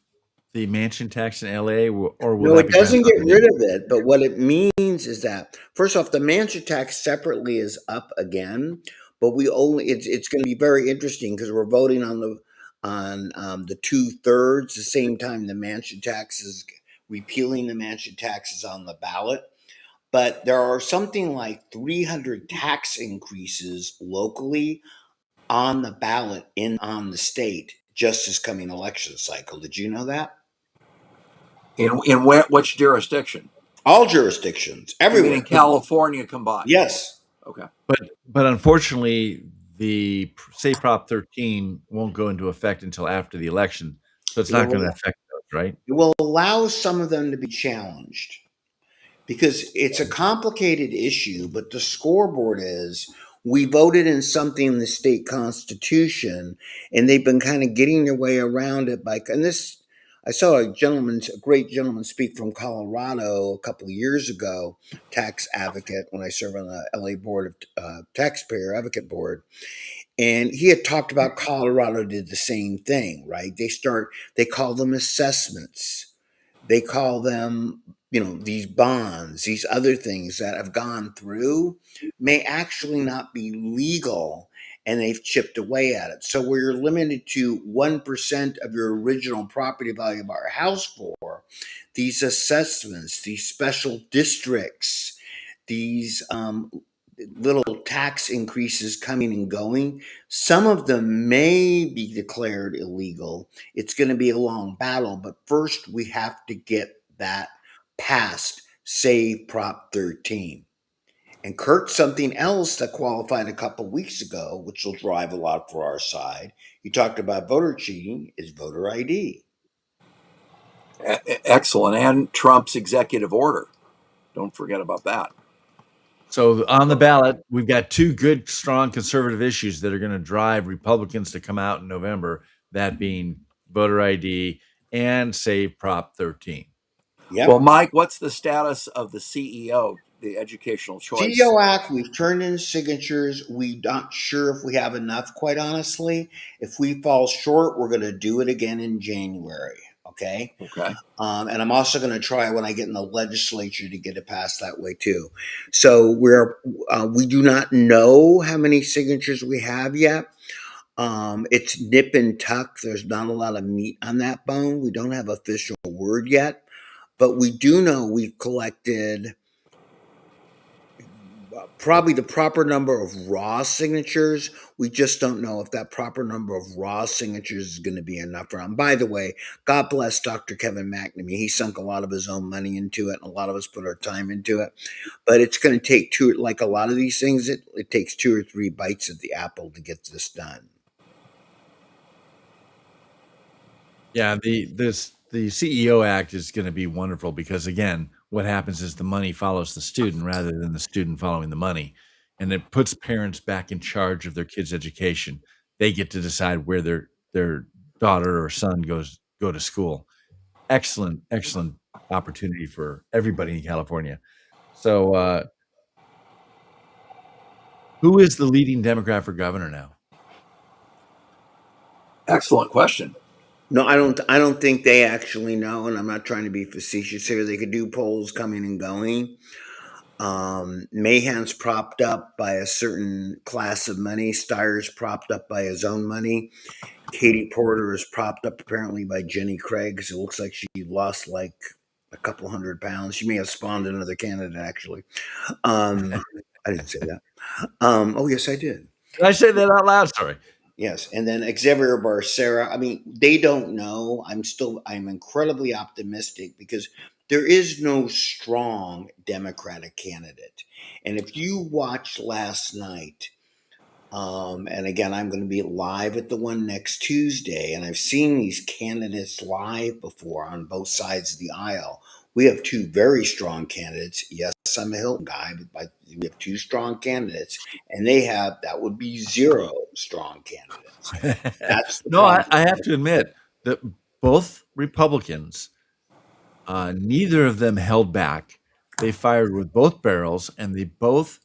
the mansion tax in LA, or will No, that it be doesn't get done? rid of it, but what it means is that first off, the mansion tax separately is up again, but it's going to be very interesting because we're voting on the 2/3 the same time the mansion tax is repealing the mansion taxes on the ballot. But there are something like 300 tax increases locally on the ballot on the state just this coming election cycle. Did you know that? In which jurisdiction? All jurisdictions, everywhere. In California combined? Yes. Okay. But unfortunately, the Save Prop 13 won't go into effect until after the election, so it's not going to affect those, right? It will allow some of them to be challenged because it's a complicated issue, but the scoreboard is we voted in something in the state constitution, and they've been kind of getting their way around it and this, I saw a great gentleman speak from Colorado a couple of years ago, tax advocate, when I served on the LA Board of Taxpayer Advocate Board. And he had talked about Colorado did the same thing, right? They call them assessments. They call them, these bonds, these other things that have gone through may actually not be legal, and they've chipped away at it. So where you're limited to 1% of your original property value of our house for, these assessments, these special districts, these little tax increases coming and going, some of them may be declared illegal. It's going to be a long battle, but first we have to get that passed, save Prop 13. And Kurt, something else that qualified a couple weeks ago, which will drive a lot for our side, he talked about voter cheating, is voter ID. Excellent. And Trump's executive order. Don't forget about that. So on the ballot, we've got two good, strong conservative issues that are going to drive Republicans to come out in November, that being voter ID and save Prop 13. Yep. Well, Mike, what's the status of the CEO, the Educational Choice? CEO Act, we've turned in signatures. We're not sure if we have enough, quite honestly. If we fall short, we're going to do it again in January. Okay. Okay. And I'm also going to try when I get in the legislature to get it passed that way too. So we do not know how many signatures we have yet. It's nip and tuck. There's not a lot of meat on that bone. We don't have official word yet, but we do know we've collected probably the proper number of raw signatures. We just don't know if that proper number of raw signatures is going to be enough for him. By the way, God bless Dr. Kevin McNamee. He sunk a lot of his own money into it, and a lot of us put our time into it. But it's going to take like a lot of these things, it takes 2 or 3 bites at the apple to get this done. Yeah, the CEO Act is going to be wonderful because, again, what happens is the money follows the student rather than the student following the money. And it puts parents back in charge of their kids' education. They get to decide where their daughter or son go to school. Excellent opportunity for everybody in California. So who is the leading Democrat for governor now? Excellent question. No, I don't think they actually know, and I'm not trying to be facetious here. They could do polls coming and going. Mahan's propped up by a certain class of money. Steyer's propped up by his own money. Katie Porter is propped up apparently by Jenny Craig, because it looks like she lost like a couple 100 pounds. She may have spawned another candidate, actually. I didn't say that. Oh, yes, I did. Did I say that out loud? Sorry. Yes, and then Xavier Barcera. I mean, they don't know. I'm incredibly optimistic because there is no strong Democratic candidate. And if you watched last night, and again, I'm going to be live at the one next Tuesday, and I've seen these candidates live before on both sides of the aisle. We have 2 very strong candidates. Yes, I'm a Hilton guy, but we have 2 strong candidates, and that would be 0 strong candidates. That's the No, problem. I have to admit that both Republicans, neither of them held back. They fired with both barrels, and they both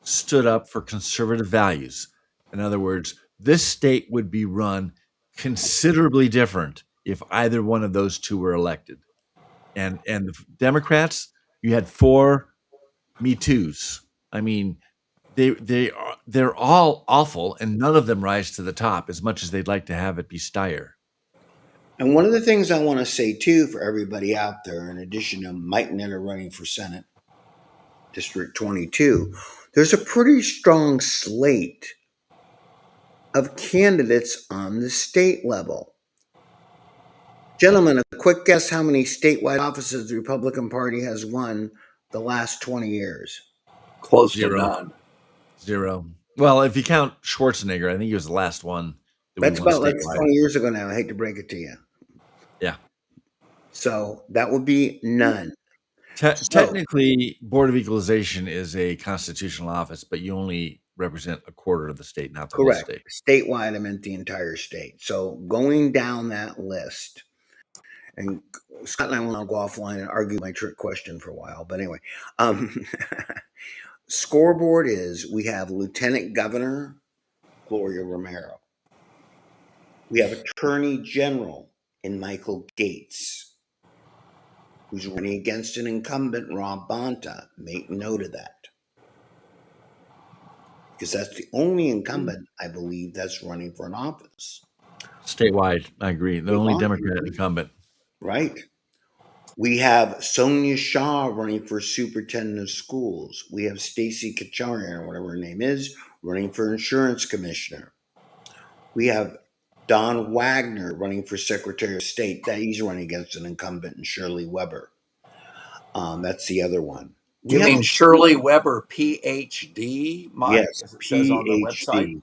stood up for conservative values. In other words, this state would be run considerably different if either one of those 2 were elected. And the Democrats, you had 4 Me Too's. I mean, they're all awful, and none of them rise to the top as much as they'd like to have it be Steyer. And one of the things I want to say too for everybody out there, in addition to Mike Netter running for Senate, District 22, there's a pretty strong slate of candidates on the state level. Gentlemen, a quick guess how many statewide offices the Republican Party has won the last 20 years? Close 0. to none. 0. Well, if you count Schwarzenegger, I think he was the last one. That's about like 20 years ago now. I hate to break it to you. Yeah. So that would be none. Technically, Board of Equalization is a constitutional office, but you only represent a quarter of the state, not the Correct. whole state. Statewide, I meant the entire state. So going down that list, And Scott and I will now go offline and argue my trick question for a while. But anyway, um, scoreboard is we have Lieutenant Governor Gloria Romero. We have Attorney General in Michael Gates, who's running against an incumbent, Rob Bonta. Make note of that. Because that's the only incumbent, I believe, that's running for an office. Statewide, I agree. The only Democrat incumbent. Right. We have Sonia Shaw running for superintendent of schools. We have Stacy Kacharian, or whatever her name is, running for insurance commissioner. We have Don Wagner running for secretary of state. That he's running against an incumbent, and Shirley Weber. That's the other one. You mean Shirley Weber, PhD, Mike, yes, as it says on the website?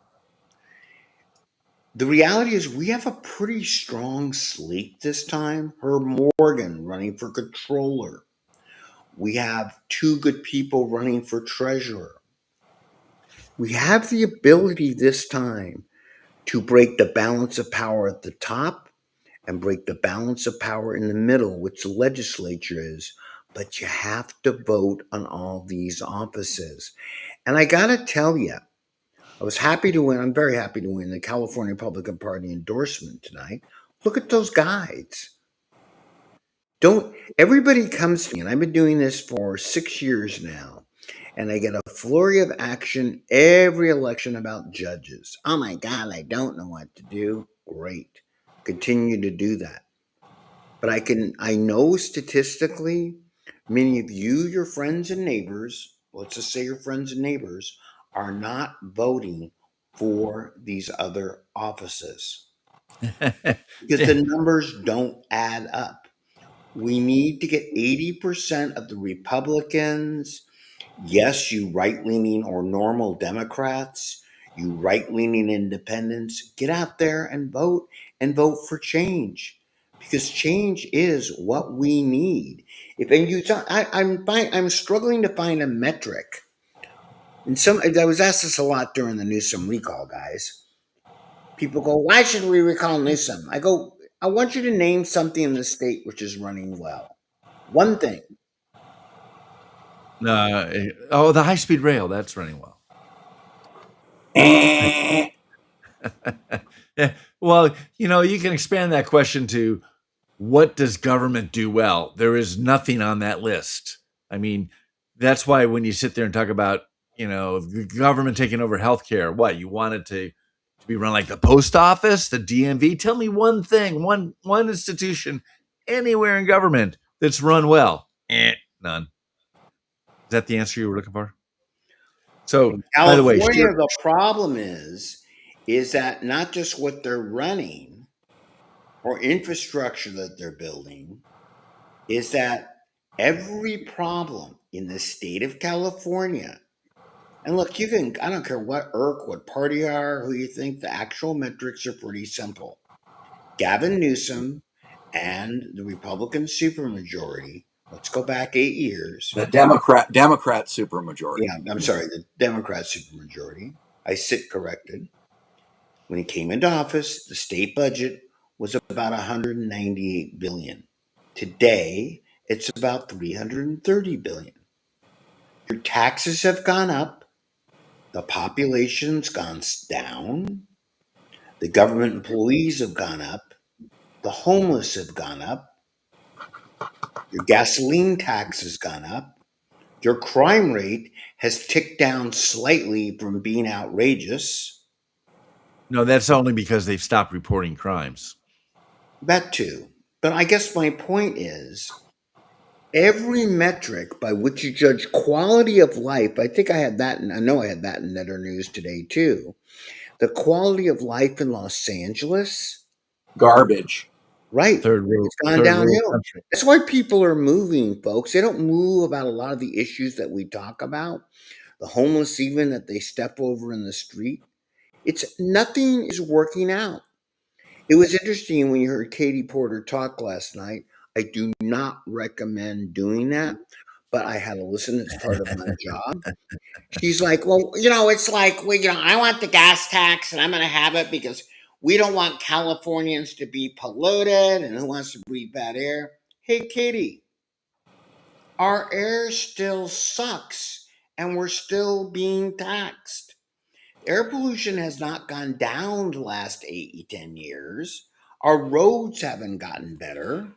The reality is we have a pretty strong slate this time. Herb Morgan running for controller. We have two good people running for treasurer. We have the ability this time to break the balance of power at the top and break the balance of power in the middle, which the legislature is. But you have to vote on all these offices. And I got to tell you, I was happy to win. I'm very happy to win the California Republican Party endorsement tonight. Look at those guides. Everybody comes to me, and I've been doing this for 6 years now, and I get a flurry of action every election about judges. Oh my God, I don't know what to do. Great. Continue to do that. But I know statistically, many of you, your friends and neighbors, let's just say your friends and neighbors, are not voting for these other offices because the numbers don't add up. We need to get 80% of the Republicans, yes, you right-leaning or normal Democrats, you right-leaning independents, get out there and vote for change, because change is what we need. I'm struggling to find a metric. And I was asked this a lot during the Newsom recall, guys. People go, why should we recall Newsom? I go, I want you to name something in the state which is running well. One thing. The high-speed rail, that's running well. Yeah. Well, you can expand that question to what does government do well? There is nothing on that list. I mean, that's why when you sit there and talk about, the government taking over healthcare, what you want it to be run like the post office, the DMV. Tell me one thing, one institution anywhere in government that's run well. None. Is that the answer you were looking for? So, in California, by the way, the problem is that not just what they're running or infrastructure that they're building, is that every problem in the state of California, and look, I don't care what what party you are, who you think, the actual metrics are pretty simple. Gavin Newsom and the Republican supermajority, let's go back 8 years. The Democrat supermajority. Yeah, I'm sorry, the Democrat supermajority. I sit corrected. When he came into office, the state budget was about $198 billion. Today, it's about $330 billion. Your taxes have gone up. The population's gone down. The government employees have gone up. The homeless have gone up. Your gasoline tax has gone up. Your crime rate has ticked down slightly from being outrageous. No, that's only because they've stopped reporting crimes. That too. But I guess my point is, every metric by which you judge quality of life, I think I had that, and I know I had that in Netter News today too. The quality of life in Los Angeles, garbage. Right. It's gone downhill. That's why people are moving, folks. They don't move about a lot of the issues that we talk about. The homeless, even that they step over in the street. Nothing is working out. It was interesting when you heard Katie Porter talk last night. I do not recommend doing that, but I had to listen. It's part of my job. She's like, well, it's like, I want the gas tax and I'm going to have it because We don't want Californians to be polluted, and who wants to breathe bad air? Hey, Katie, our air still sucks, and we're still being taxed. Air pollution has not gone down the last 8 to 10 years. Our roads haven't gotten better.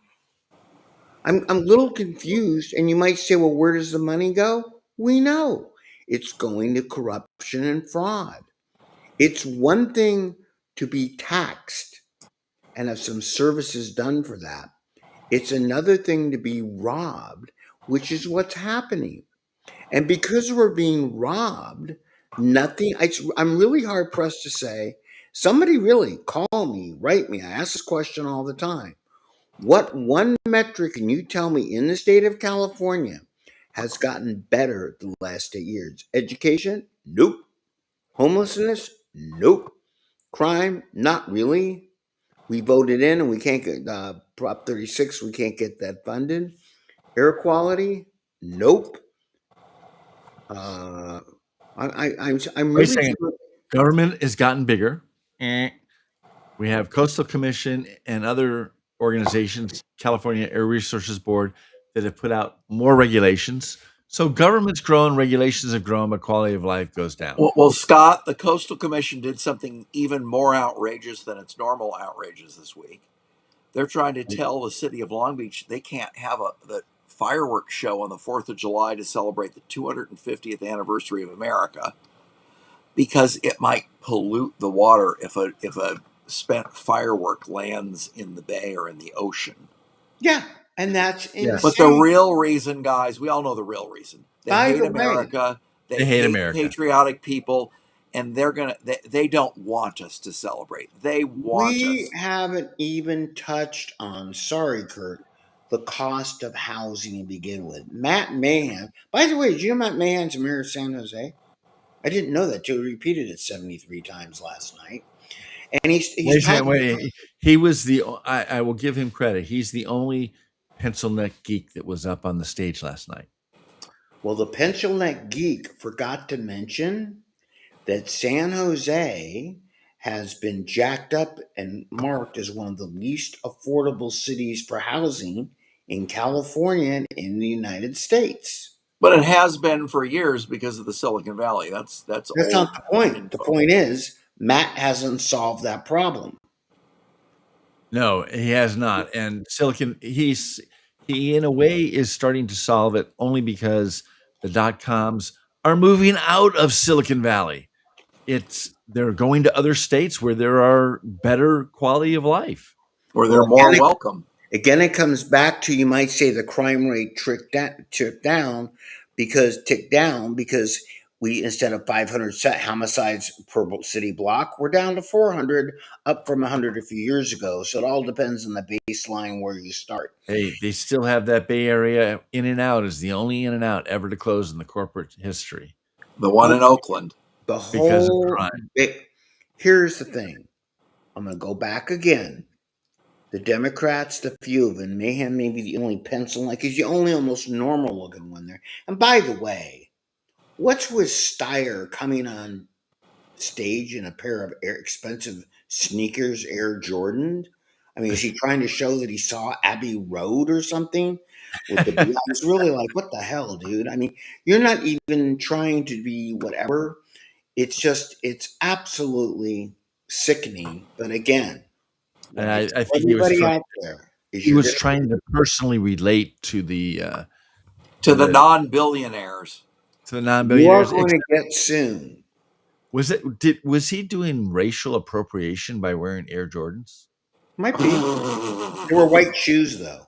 I'm a little confused, and you might say, well, where does the money go? We know it's going to corruption and fraud. It's one thing to be taxed and have some services done for that. It's another thing to be robbed, which is what's happening. And because we're being robbed, I'm really hard pressed to say, somebody really call me, write me. I ask this question all the time. What one metric can you tell me in the state of California has gotten better the last 8 years? Education? Nope. Homelessness? Nope. Crime? Not really. We voted in and we can't get Prop 36, we can't get that funded. Air quality? Nope. I'm Wait a really second. Government has gotten bigger. We have Coastal Commission and other organizations, California Air Resources Board, that have put out more regulations. So government's grown, regulations have grown, but quality of life goes down. Well, Scott, the Coastal Commission did something even more outrageous than its normal outrages this week. They're trying to tell the city of Long Beach they can't have the fireworks show on the 4th of July to celebrate the 250th anniversary of America because it might pollute the water if a spent firework lands in the bay or in the ocean. Yeah, and that's insane. But the real reason, guys, we all know the real reason. They By hate the way, America. They hate America. Patriotic people, and they don't want us to celebrate. They want we us. haven't even touched on, sorry, Kurt, the cost of housing to begin with. Matt Mahan, by the way, did you know Matt Mahan's the mayor of San Jose? I didn't know that. Joe repeated it 73 times last night. And he was I will give him credit. He's the only pencil neck geek that was up on the stage last night. Well, the pencil neck geek forgot to mention that San Jose has been jacked up and marked as one of the least affordable cities for housing in California and in the United States. But it has been for years because of the Silicon Valley. That's not the point. The point is Matt hasn't solved that problem. No, he has not. And he in a way is starting to solve it only because the .coms are moving out of Silicon Valley. They're going to other states where there are better quality of life. Or they're more welcome. Again, it comes back to, you might say, the crime rate ticked down because we, instead of 500 homicides per city block, we're down to 400, up from 100 a few years ago. So it all depends on the baseline where you start. Hey, they still have that Bay Area In-N-Out is the only In-N-Out ever to close in the corporate history. The one in Oakland. Because of crime. Here's the thing. I'm going to go back again. The Democrats, the few of them, Mahan may be the only pencil, like he's the only almost normal looking one there. And by the way, what's with Steyer coming on stage in a pair of expensive sneakers, Air Jordan? I mean, is he trying to show that he saw Abbey Road or something? It's really like, what the hell, dude? I mean, you're not even trying to be whatever. It's absolutely sickening. But again, and I think he was trying to personally relate to the non-billionaires. To the non-billionaires. You are going to get soon. Was he doing racial appropriation by wearing Air Jordans? Might be. They were white shoes, though.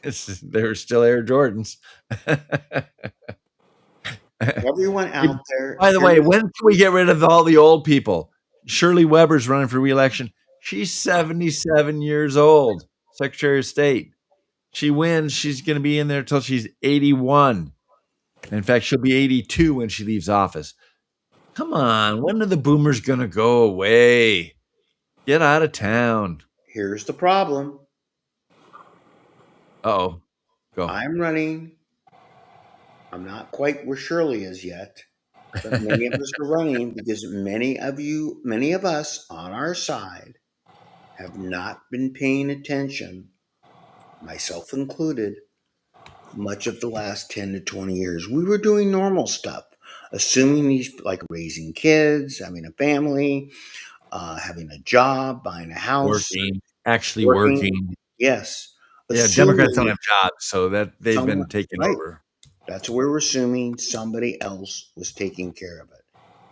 They were still Air Jordans. Everyone out there. By the way, when can we get rid of all the old people? Shirley Weber's running for re-election. She's 77 years old, Secretary of State. She wins. She's going to be in there until she's 81. In fact, she'll be 82 when she leaves office. Come on. When are the boomers going to go away? Get out of town. Here's the problem. Uh-oh. Go. I'm running. I'm not quite where Shirley is yet. but many of us are running because many of us on our side have not been paying attention, myself included, much of the last 10 to 20 years. We were doing normal stuff, assuming these, like raising kids, having a family, having a job, buying a house, actually working. working. Yes. Yeah, Democrats don't Assuming have jobs, so that they've been someone, taken right. over. That's what we're assuming somebody else was taking care of it.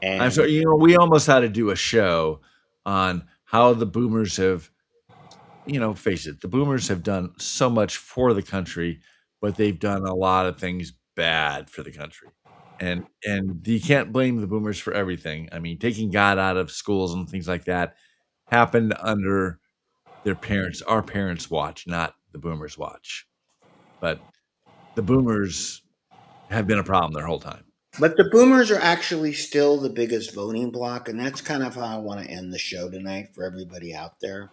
I'm sorry, And we almost had to do a show on how the boomers have, face it, the boomers have done so much for the country, but they've done a lot of things bad for the country. And you can't blame the boomers for everything. I mean, taking God out of schools and things like that happened under our parents' watch, not the boomers' watch. But the boomers have been a problem their whole time. But the boomers are actually still the biggest voting bloc, and that's kind of how I want to end the show tonight for everybody out there.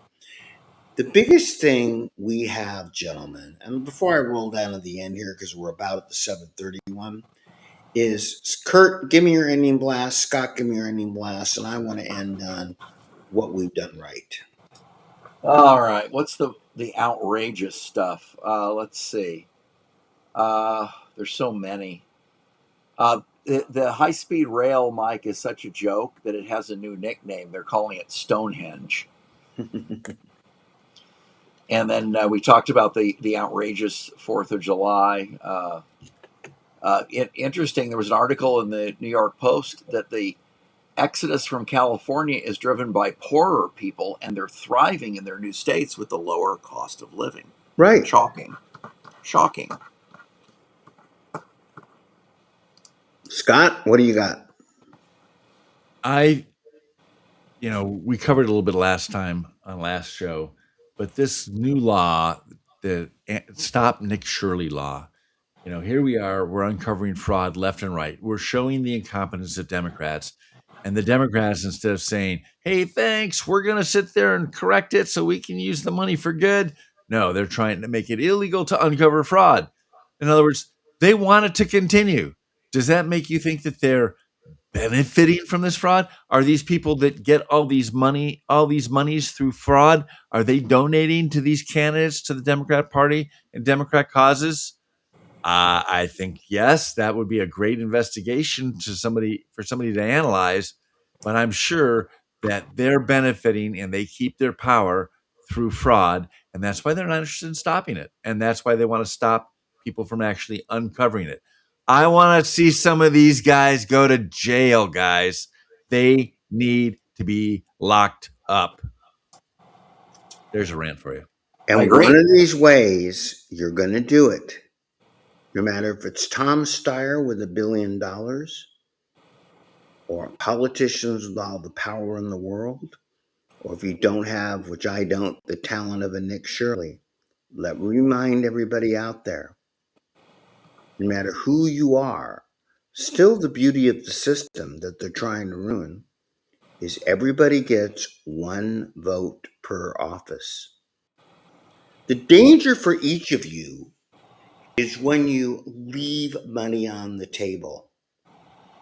The biggest thing we have, gentlemen, and before I roll down to the end here, because we're about at the 7:31, is Kurt, give me your ending blast. Scott, give me your ending blast, and I want to end on what we've done right. All right. What's the outrageous stuff? Let's see. There's so many. The high-speed rail, Mike, is such a joke that it has a new nickname. They're calling it Stonehenge. And then we talked about the outrageous 4th of July. Interesting, there was an article in the New York Post that the exodus from California is driven by poorer people, and they're thriving in their new states with the lower cost of living. Right. Shocking. Scott, what do you got? We covered a little bit last time on last show, but this new law, the Stop Nick Shirley law, here we are, we're uncovering fraud left and right. We're showing the incompetence of Democrats, and the Democrats, instead of saying, hey, thanks, we're going to sit there and correct it so we can use the money for good. No, they're trying to make it illegal to uncover fraud. In other words, they want it to continue. Does that make you think that they're benefiting from this fraud? Are these people that get all these monies through fraud, are they donating to these candidates, to the Democrat Party and Democrat causes? I think yes, that would be a great investigation for somebody to analyze. But I'm sure that they're benefiting and they keep their power through fraud, and that's why they're not interested in stopping it, and that's why they want to stop people from actually uncovering it. I want to see some of these guys go to jail, guys. They need to be locked up. There's a rant for you. And one of these ways, you're going to do it. No matter if it's Tom Steyer with $1 billion, or politicians with all the power in the world, or if you don't have, which I don't, the talent of a Nick Shirley. Let me remind everybody out there, no matter who you are, still the beauty of the system that they're trying to ruin is everybody gets one vote per office. The danger for each of you is when you leave money on the table.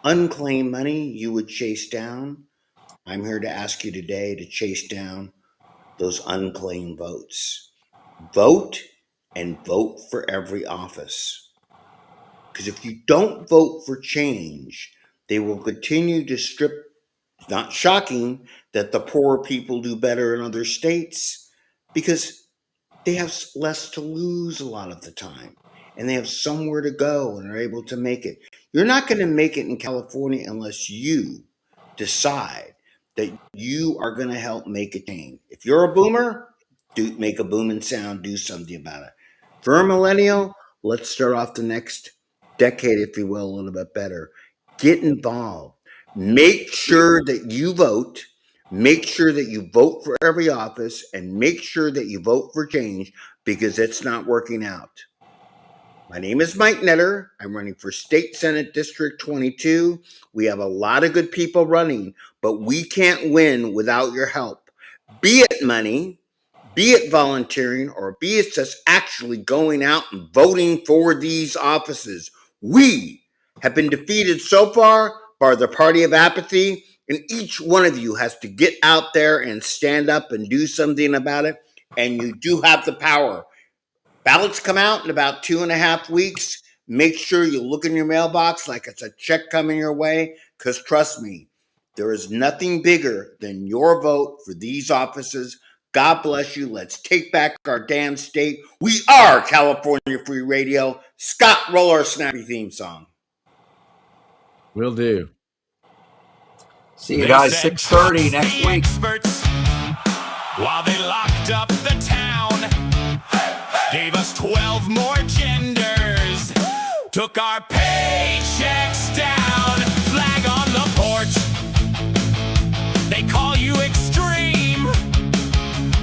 Unclaimed money you would chase down. I'm here to ask you today to chase down those unclaimed votes. Vote, and vote for every office. Because if you don't vote for change, they will continue to strip. It's not shocking that the poor people do better in other states because they have less to lose a lot of the time, and they have somewhere to go and are able to make it. You're not going to make it in California unless you decide that you are going to help make a change. If you're a boomer, make a booming sound, do something about it. For a millennial, let's start off the next decade, if you will, a little bit better. Get involved. Make sure that you vote. Make sure that you vote for every office, and make sure that you vote for change, because it's not working out. My name is Mike Netter. I'm running for State Senate District 22. We have a lot of good people running, but we can't win without your help. Be it money, be it volunteering, or be it just actually going out and voting for these offices. We have been defeated so far, are the party of apathy, and each one of you has to get out there and stand up and do something about it. And you do have the power. Ballots come out in about 2.5 weeks. Make sure you look in your mailbox like it's a check coming your way, because trust me, there is nothing bigger than your vote for these offices. God bless you. Let's take back our damn state. We are California Free Radio. Scott, roll our snappy theme song. Will do. See you guys 6:30 next The week. experts, while they locked up the town, gave us 12 more genders, took our paychecks down, flag on the porch. They call you extreme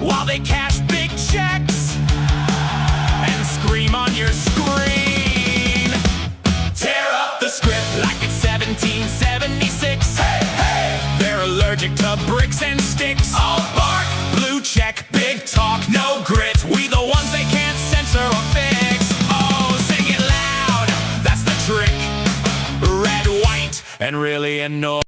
while they cash big checks and scream on your screen. Tear up the script like it's 1776. Hey, hey! They're allergic to bricks and sticks. All bark, blue check, big talk, no grit. We the ones they can't censor or fix. Oh, sing it loud, that's the trick. Red, white, and really annoying.